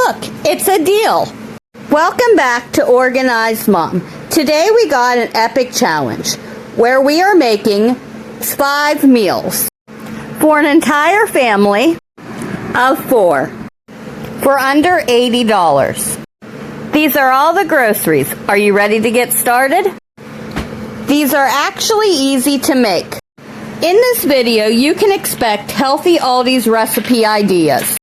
Look, it's a deal. Welcome back to Organized Mom. Today we got an epic challenge where we are making 5 meals for an entire family of 4 for under $80. These are all the groceries. Are you ready to get started? These are actually easy to make. In this video, you can expect healthy Aldis recipe ideas.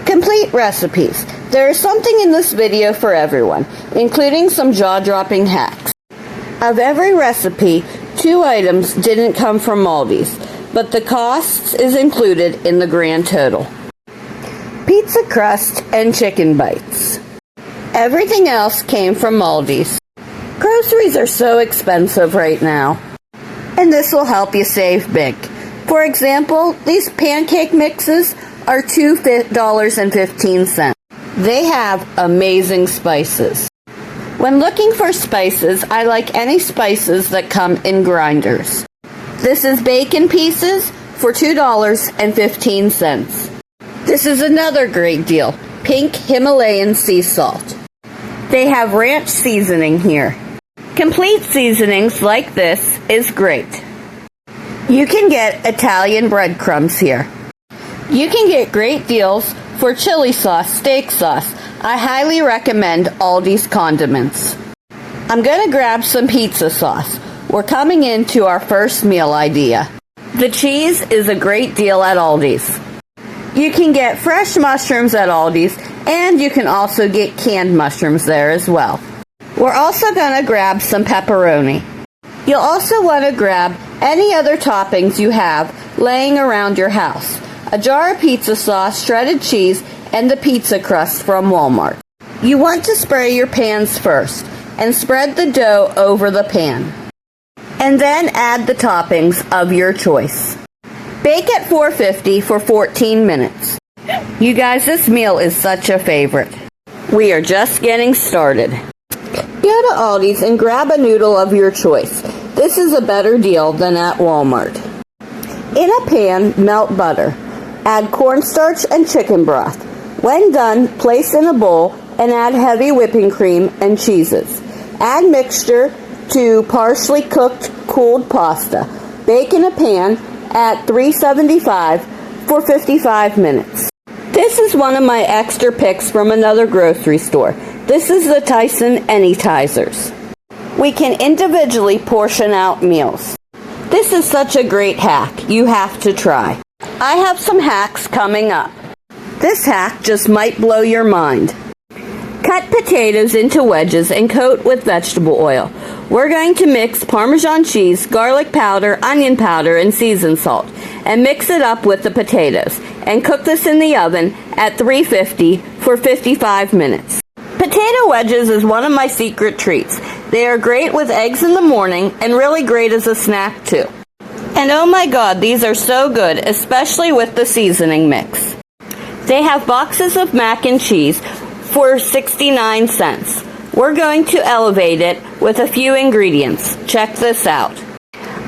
Complete recipes. There is something in this video for everyone, including some jaw-dropping hacks. Of every recipe, 2 items didn't come from Aldis, but the costs is included in the grand total. Pizza crust and chicken bites. Everything else came from Aldis. Groceries are so expensive right now, and this will help you save big. For example, these pancake mixes are $2.15. They have amazing spices. When looking for spices, I like any spices that come in grinders. This is bacon pieces for $2.15. This is another great deal, pink Himalayan sea salt. They have ranch seasoning here. Complete seasonings like this is great. You can get Italian breadcrumbs here. You can get great deals for chili sauce, steak sauce. I highly recommend Aldis condiments. I'm going to grab some pizza sauce. We're coming into our first meal idea. The cheese is a great deal at Aldis. You can get fresh mushrooms at Aldis, and you can also get canned mushrooms there as well. We're also going to grab some pepperoni. You'll also want to grab any other toppings you have laying around your house. A jar of pizza sauce, shredded cheese, and the pizza crust from Walmart. You want to spray your pans first and spread the dough over the pan. And then add the toppings of your choice. Bake at 450 for 14 minutes. You guys, this meal is such a favorite. We are just getting started. Go to Aldis and grab a noodle of your choice. This is a better deal than at Walmart. In a pan, melt butter. Add cornstarch and chicken broth. When done, place in a bowl and add heavy whipping cream and cheeses. Add mixture to partially cooked cooled pasta. Bake in a pan at 375 for 55 minutes. This is one of my extra picks from another grocery store. This is the Tyson Anytizers. We can individually portion out meals. This is such a great hack. You have to try. I have some hacks coming up. This hack just might blow your mind. Cut potatoes into wedges and coat with vegetable oil. We're going to mix Parmesan cheese, garlic powder, onion powder, and seasoned salt, and mix it up with the potatoes, and cook this in the oven at 350 for 55 minutes. Potato wedges is one of my secret treats. They are great with eggs in the morning and really great as a snack too. And oh my God, these are so good, especially with the seasoning mix. They have boxes of mac and cheese for 69 cents. We're going to elevate it with a few ingredients. Check this out.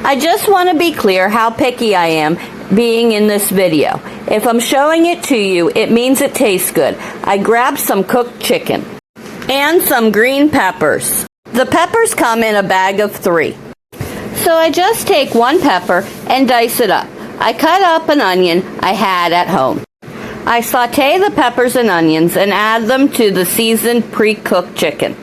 I just want to be clear how picky I am being in this video. If I'm showing it to you, it means it tastes good. I grabbed some cooked chicken and some green peppers. The peppers come in a bag of 3. So I just take 1 pepper and dice it up. I cut up an onion I had at home. I saute the peppers and onions and add them to the seasoned pre-cooked chicken.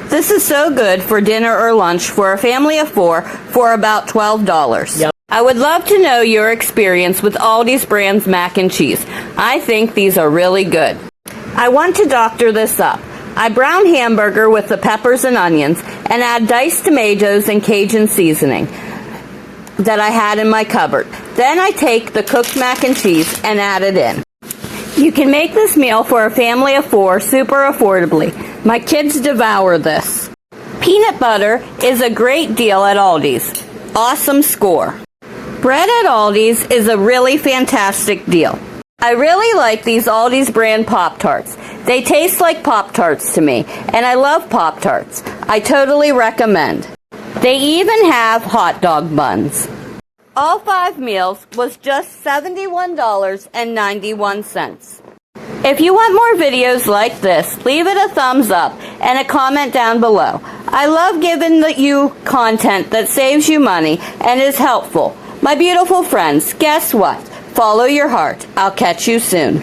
This is so good for dinner or lunch for a family of 4 for about $12. Yep. I would love to know your experience with Aldis brand's mac and cheese. I think these are really good. I want to doctor this up. I brown hamburger with the peppers and onions and add diced tomatoes and Cajun seasoning that I had in my cupboard. Then I take the cooked mac and cheese and add it in. You can make this meal for a family of 4 super affordably. My kids devour this. Peanut butter is a great deal at Aldis. Awesome score. Bread at Aldis is a really fantastic deal. I really like these Aldis brand Pop-Tarts. They taste like Pop-Tarts to me, and I love Pop-Tarts. I totally recommend. They even have hot dog buns. All 5 meals was just $71.91. If you want more videos like this, leave it a thumbs up and a comment down below. I love giving you content that saves you money and is helpful. My beautiful friends, guess what? Follow your heart. I'll catch you soon.